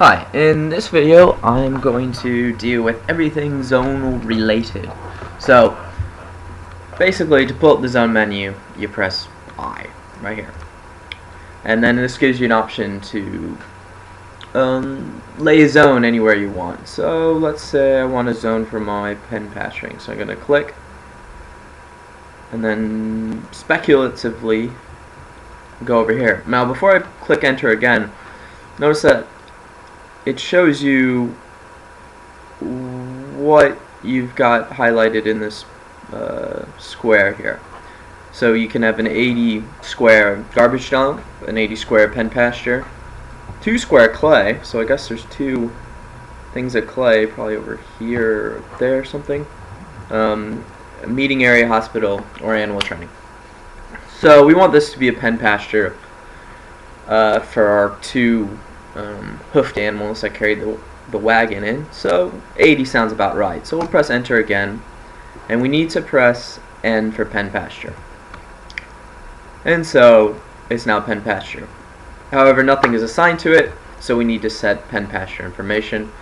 Hi, in this video I'm going to deal with everything zonal related. So basically, to pull up the zone menu, you press I right here, and then this gives you an option to lay a zone anywhere you want. So let's say I want a zone for my pen pasturing, so I'm going to click and then speculatively go over here. Now before I click enter again, notice that it shows you what you've got highlighted in this square here. So you can have an 80 square garbage dump, an 80 square pen pasture, 2 square clay, so I guess there's 2 things of clay, probably over here or there or something, a meeting area, hospital, or animal training. So we want this to be a pen pasture for our 2 hoofed animals that carry the wagon in. So 80 sounds about right. So we'll press enter again, and we need to press N for pen pasture. And so it's now pen pasture. However, nothing is assigned to it, so we need to set pen pasture information,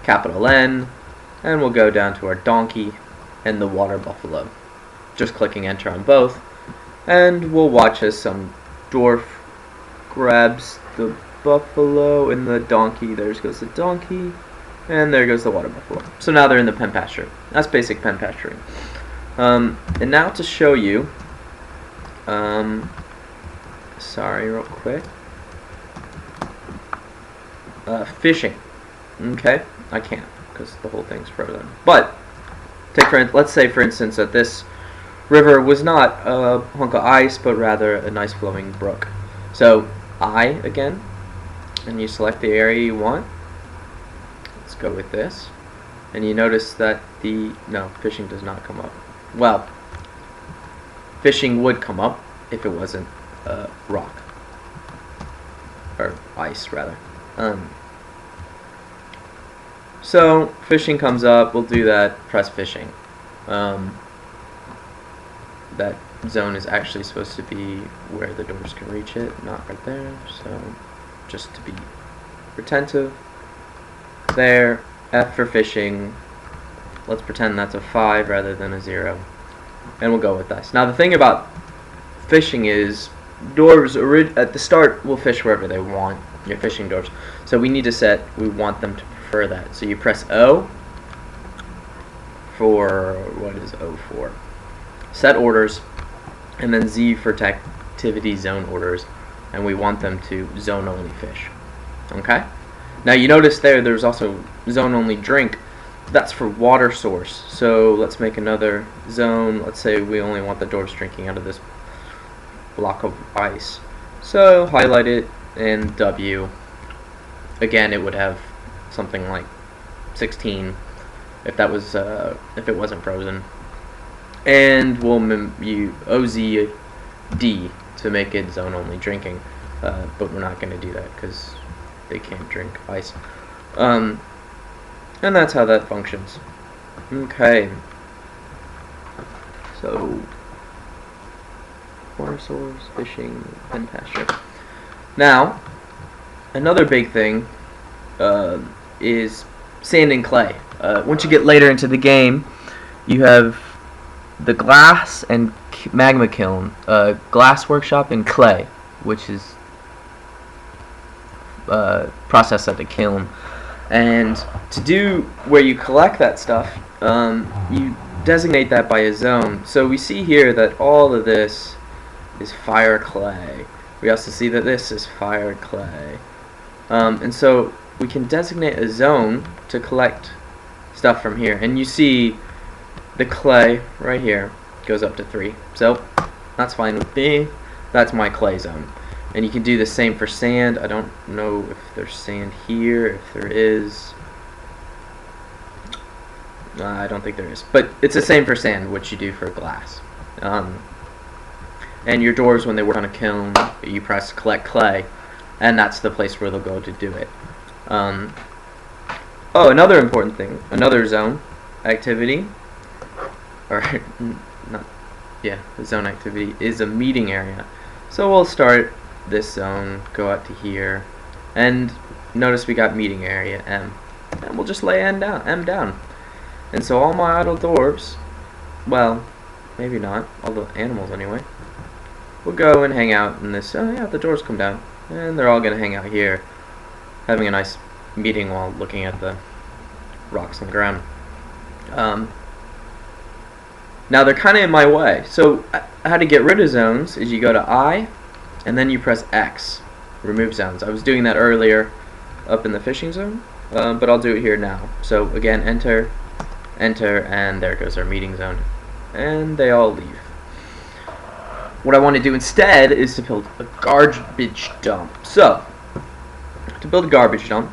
capital N, and we'll go down to our donkey and the water buffalo. Just clicking enter on both, and we'll watch as some dwarf grabs the buffalo and the donkey. There goes the donkey, and there goes the water buffalo. So now they're in the pen pasture. That's basic pen pasturing. And now to show you, sorry, real quick, fishing. Okay, I can't because the whole thing's frozen. But let's say for instance that this river was not a hunk of ice, but rather a nice flowing brook. So I again, and you select the area you want. Let's go with this, and you notice that fishing does not come up. Well, fishing would come up if it wasn't rock or ice rather. So fishing comes up. We'll do that. Press fishing. That zone is actually supposed to be where the doors can reach it, not right there. So just to be retentive, there. F for fishing. Let's pretend that's a 5 rather than a 0, and we'll go with this. Now the thing about fishing is dwarves at the start will fish wherever they want. Your fishing dwarves. So we need to set. We want them to prefer that. So you press O for what is O for? Set orders, and then Z for activity zone orders, and we want them to zone only fish. Okay? Now you notice there's also zone only drink. That's for water source. So let's make another zone. Let's say we only want the dwarves drinking out of this block of ice. So highlight it and W. Again, it would have something like 16 if that was if it wasn't frozen. And we'll use OZD to make it zone only drinking, but we're not going to do that because they can't drink ice. And that's how that functions. Okay. So water source, fishing, pen pasture. Now, another big thing is sand and clay. Once you get later into the game, you have the glass and magma kiln, glass workshop, and clay, which is processed at the kiln. And to do where you collect that stuff, you designate that by a zone. So we see here that all of this is fire clay. We also see that this is fire clay. And so we can designate a zone to collect stuff from here. And you see the clay right here goes up to 3. So that's fine with me. That's my clay zone. And you can do the same for sand. I don't know if there's sand here. If there is, I don't think there is. But it's the same for sand, which you do for glass. And your doors, when they work on a kiln, you press collect clay, and that's the place where they'll go to do it. Oh, another important thing, another zone activity, or not, yeah, the zone activity is a meeting area. So we'll start this zone, go out to here, And notice we got meeting area M. And we'll just lay M down. And so all my idle dwarves, well, maybe not, all the animals anyway, will go and hang out in this. Oh yeah, the doors come down. And they're all going to hang out here, having a nice meeting while looking at the rocks on the ground. Now they're kind of in my way. So how to get rid of zones is you go to I, and then you press X. Remove zones. I was doing that earlier up in the fishing zone, but I'll do it here now. So again, enter, enter, and there goes our meeting zone. And they all leave. What I want to do instead is to build a garbage dump. So, to build a garbage dump,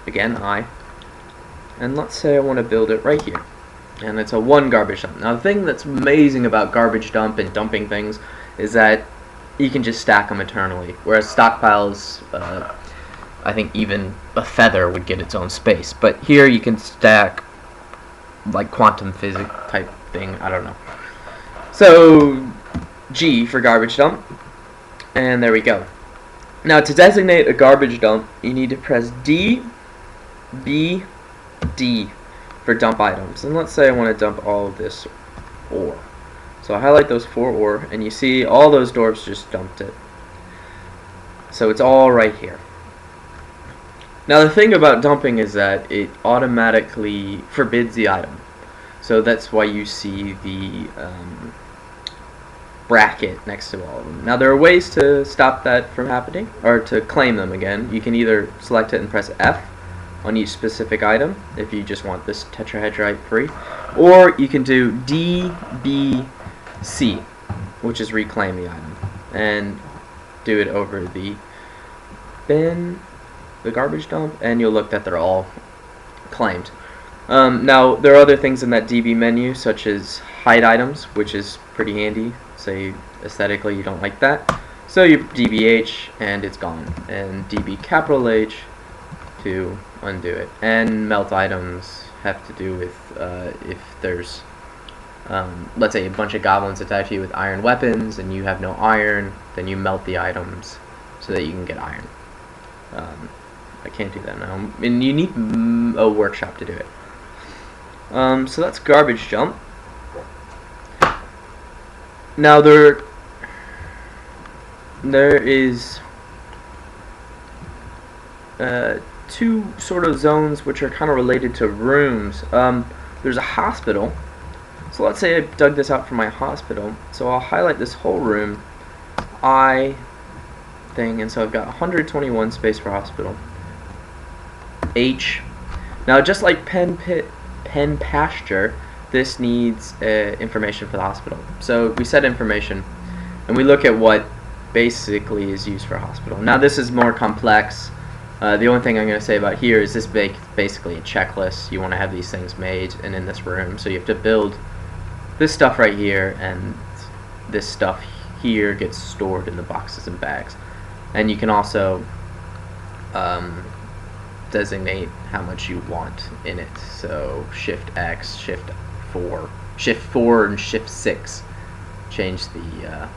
again, and let's say I want to build it right here. And it's a 1 garbage dump. Now the thing that's amazing about garbage dump and dumping things is that you can just stack them eternally. Whereas stockpiles, I think even a feather would get its own space. But here you can stack like quantum physics type thing, I don't know. So, G for garbage dump, and there we go. Now to designate a garbage dump, you need to press D, B, D for dump items. And let's say I want to dump all of this ore. So I highlight those 4 ore, and you see all those dwarfs just dumped it. So it's all right here. Now the thing about dumping is that it automatically forbids the item. So that's why you see the bracket next to all of them. Now there are ways to stop that from happening, or to claim them again. You can either select it and press F on each specific item if you just want this tetrahedrite free, or you can do D, B, C, which is reclaim the item, and do it over the bin, the garbage dump, and you'll look that they're all claimed. Now there are other things in that DB menu, such as hide items, which is pretty handy. Say aesthetically you don't like that, so you DBH and it's gone, and DB capital H to undo it. And melt items have to do with if there's let's say a bunch of goblins attack you with iron weapons and you have no iron, then you melt the items so that you can get iron. I can't do that now, and you need a workshop to do it. So that's garbage dump. Now there is 2 sort of zones which are kind of related to rooms. There's a hospital. So let's say I dug this out for my hospital. So I'll highlight this whole room, I thing, and so I've got 121 space for hospital. H. Now just like Pasture, this needs information for the hospital. So we set information, and we look at what basically is used for a hospital. Now this is more complex. The only thing I'm going to say about here is this basically a checklist. You want to have these things made and in this room. So you have to build this stuff right here, and this stuff here gets stored in the boxes and bags. And you can also designate how much you want in it. So Shift X, Shift 4, Shift 4 and Shift 6 change the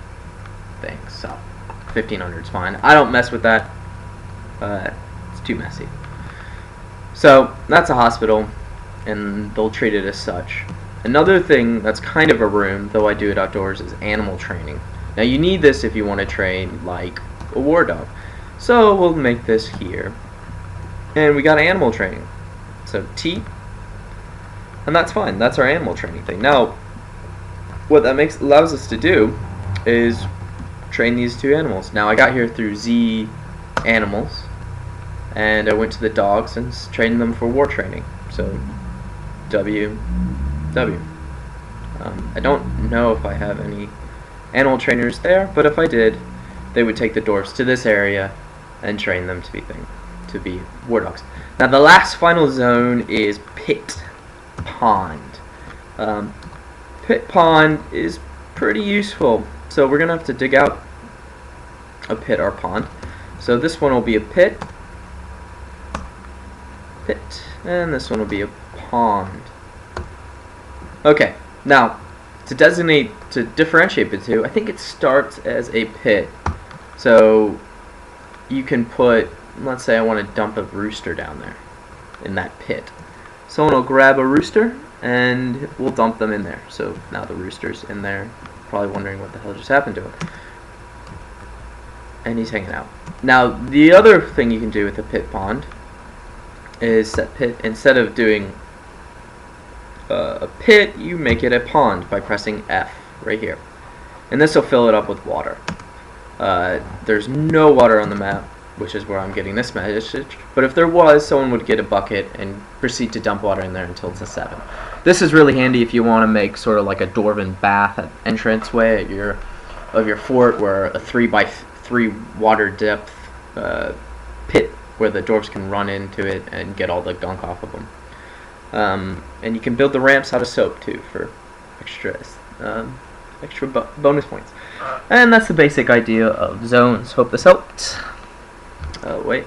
thing. So 1500 is fine. I don't mess with that. It's too messy. So that's a hospital, and they'll treat it as such. Another thing that's kind of a room, though I do it outdoors, is animal training. Now you need this if you want to train like a war dog. So we'll make this here. And we got animal training. So T. And that's fine. That's our animal training thing. Now, what that allows us to do is train these 2 animals. Now I got here through Z animals, and I went to the dogs and trained them for war training. So W. I don't know if I have any animal trainers there, but if I did, they would take the dwarfs to this area and train them to be war dogs. Now the last final zone is pit pond. Pit pond is pretty useful. So we're gonna have to dig out a pit or pond. So this one will be a pit, and this one will be a pond. Okay, now to differentiate the 2, I think it starts as a pit. So you can put, let's say I want to dump a rooster down there in that pit. Someone will grab a rooster and we'll dump them in there. So now the rooster's in there, probably wondering what the hell just happened to him. And he's hanging out. Now the other thing you can do with a pit pond is that pit, instead of doing a pit, you make it a pond by pressing F right here. And this will fill it up with water. There's no water on the map, which is where I'm getting this message. But if there was, someone would get a bucket and proceed to dump water in there until it's a 7. This is really handy if you want to make sort of like a dwarven bath entranceway of your fort, where a 3x3 water depth pit where the dwarves can run into it and get all the gunk off of them. And you can build the ramps out of soap too for extra bonus points. And that's the basic idea of zones. Hope this helped. Wait.